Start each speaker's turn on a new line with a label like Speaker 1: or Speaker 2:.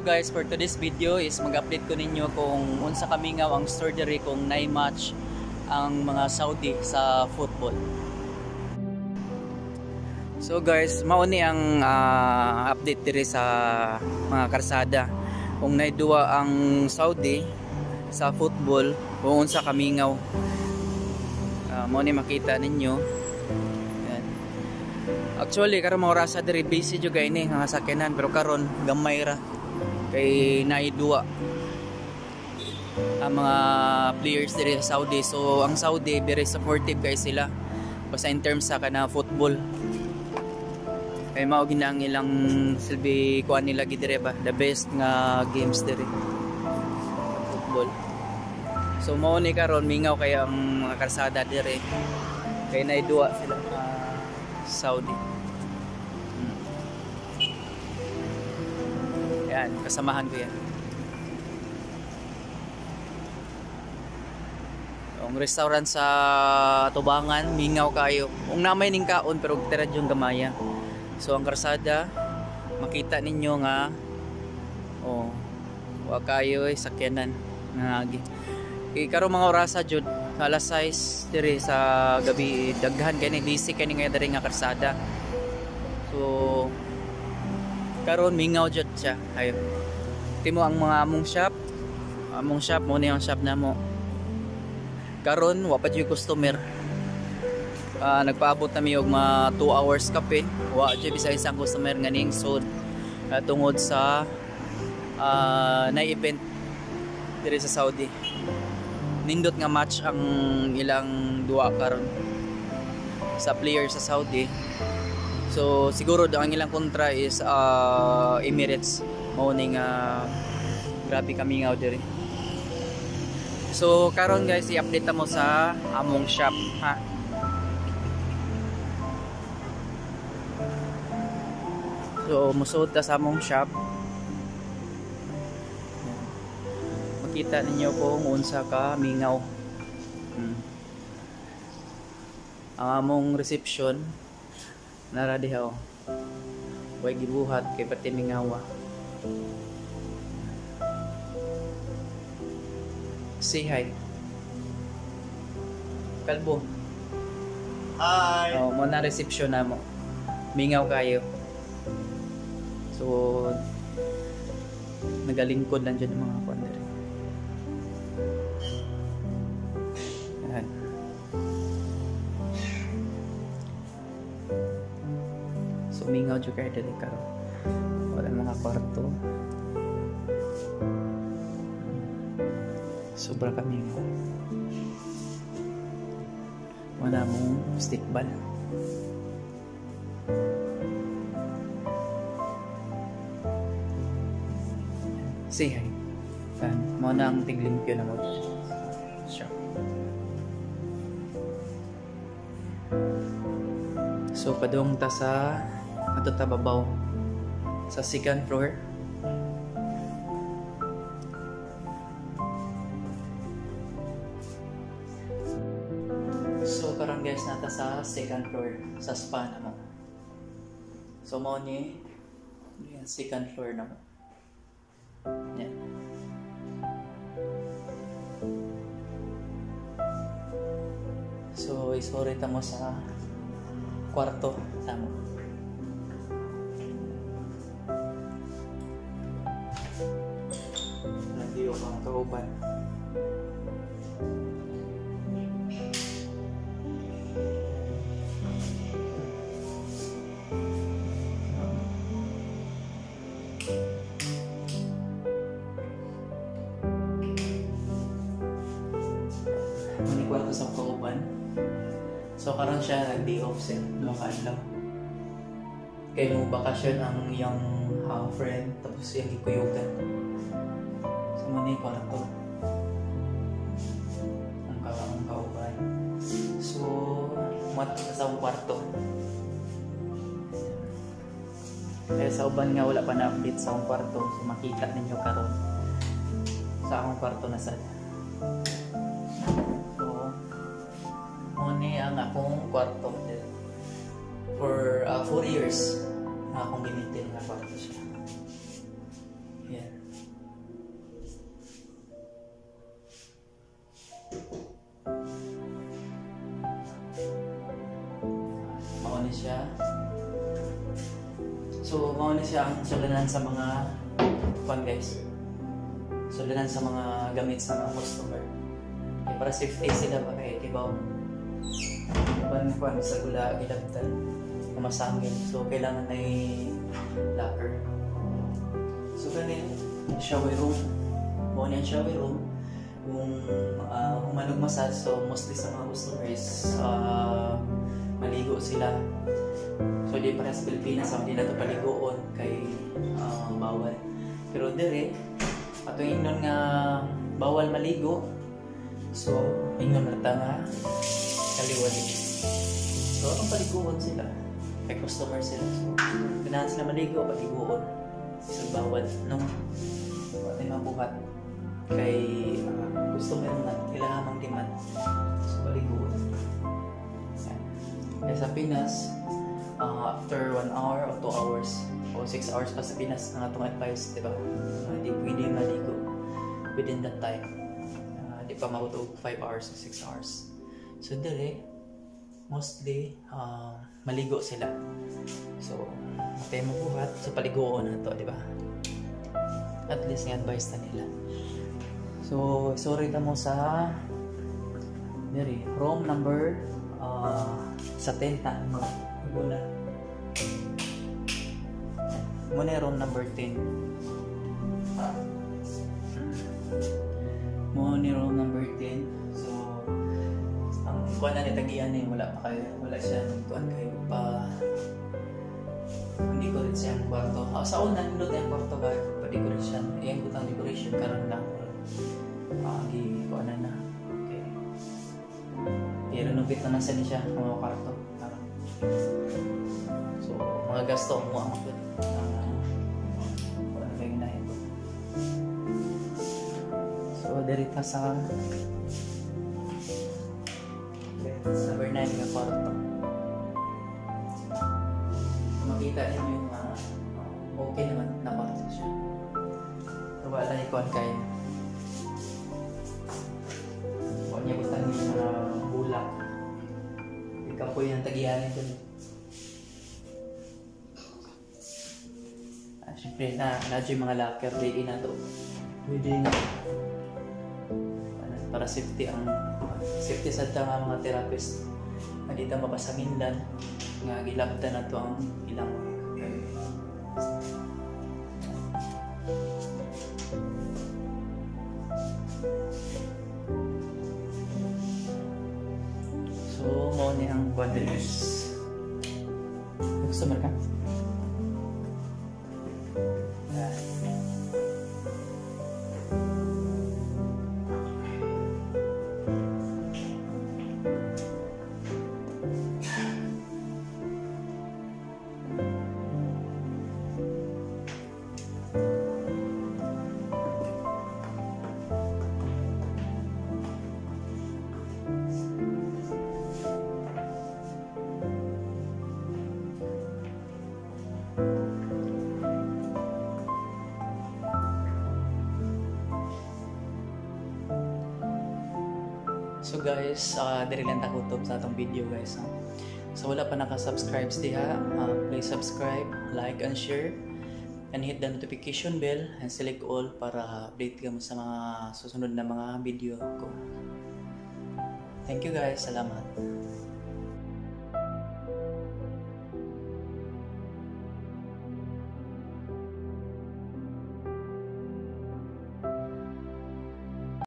Speaker 1: guys, for today's video is mag-update ko ninyo kung unsa kamingaw ang story diri kung na-match ang mga Saudi sa football. So guys, mao ni ang update diri sa mga karsada kung naidua ang Saudi sa football kung unsa kamingaw. Mao ni makita ninyo. Yan. Actually karon mga rasa diri busy jud kay ni nga sakyanan, pero karon gamay ra kay naidua ang mga players diri sa Saudi. So ang Saudi very supportive kay sila basta in terms sa kana football. Kay mao ginang ilang silbi kuan nila gidire ba the best nga games diri football. So mao ni karon mingaw kay ang mga karsada diri kay naidua sila Saudi. Yan, kasamahan ko yan. Ang restaurant sa Tubangan, mingaw kayo. Kung namay ning kaon pero tira yung gamaya. So ang karsada, makita ninyo nga wa kayo sakyanan ngagi. Karon mga orasa jud, alas 6 diri sa gabi daghan kay ni busy kay ni nga diri nga karsada. So karon mingaw jud siya. Ayo. Timo ang mga among shop mo ni ang shop namo. Karon wa pa jud customer. Nagpaabot na mi og mga 2 hours kape. Wa jud bisay isang customer nganing sud tungod sa na-event diri sa Saudi. Nindot nga match ang ilang duwa karon sa player sa Saudi. So siguro ang ilang kontra is Emirates. Mao ning grabe kami nga diri. So karon guys, i-update mo sa among shop ha. So musud ta sa among shop. Makita ninyo kung unsa ka mingaw. Ang among reception nara diha way gibuhat kay pati mingawa. Say hi. Kalbo.
Speaker 2: Hi.
Speaker 1: Mo na reception namo. Mingaw kayo. So nagalingkod lang dyan yung mga kwandere. Ayan. So mingaw dyan kayo dali karo. Wala mga kwarto. Sobra kami mo. Wala mong stickball. Say hi. Mo na ang tiglimpyo na mo. Sure. So padung ta sa ato ta babaw sa second floor. So karon guys nata sa second floor sa spa na mo. So mo ni second floor na mo. Yan. So isorry ta mo sa kwarto tamo. Nagdiyo pang kauban. Kwarto sa kauban. So karon siya nag-day off siya, 2 kaadlaw. Kay mo bakasyon ang iyang friend tapos iyang gikuyugan. So mo ni kwarto. Ang kauban. So mat sa kwarto. Kaya sa uban nga wala pa na update sa akong kwarto. So makita ninyo karon sa akong kwarto na sad. Ang akong kwarto for 4 years na akong gamitin na kwarto siya. Yan. mauni siya. So mauni siya ang sulanan sa mga guys. Sulanan sa mga gamit sa mga customer. Para safety sila pa kay kibaw. Iban ko sa gula gilabtan masangil. So kailangan ay locker. So ganin shower room. Mo niyan shower room. Kung humanog massage, so mostly sa mga customers maligo sila. So di para sa Pilipinas, hindi na ito paligoon kay bawal. Pero dire, ato ingnon nga bawal maligo. So ingnon na nga kaliwali. So ang paligoon sila kay customer sila. So ganahan sila maligo, paligoon. So bawal no. Pati mabuhat kay customer na kailangan ng demand. So paliguan. Kaya sa Pinas, after 1 hour o 2 hours o 6 hours pa sa Pinas ang atong advice, diba? Hindi pwede maligo within that time. Di pa mabuto 5 hours o 6 hours. So dili, mostly maligo sila. So matay mabuhat sa paliguan na to, diba? At least nga advice na nila. So sorry na mo sa diri room number sa tenta muna room number 10 muna room number 10. So ang kuan na nitagian ni wala siya kuan kayo pa hindi ko rin siyang kwarto. Sa una nindot yung kwarto ba pa decoration iyang butang decoration karon lang ko na. Okay. I-renovate na nasa siya mga kwarto. So, mga gasto mo ang mga wala na yung inahin ko. So, dirita sa number 9 nga kwarto. Makita niyo yung okay naman na kwarto siya. So, wala ikon kayo. Niya butang yung mga bulak. Ikaw po yung tagihan ito. Siyempre na-adyo yung mga locker. Ready na to. Ready na. Para safety ang safety sa nga mga therapist. Hindi na mapasangindan. Nga gilabda na to ang ilang ni ang quadrants. Gusto mo ka? So guys, diri lang takutob sa atong video guys. So wala pa naka-subscribe diha, please subscribe, like and share, and hit the notification bell and select all para update ka mo sa mga susunod na mga video ko. Thank you guys, salamat.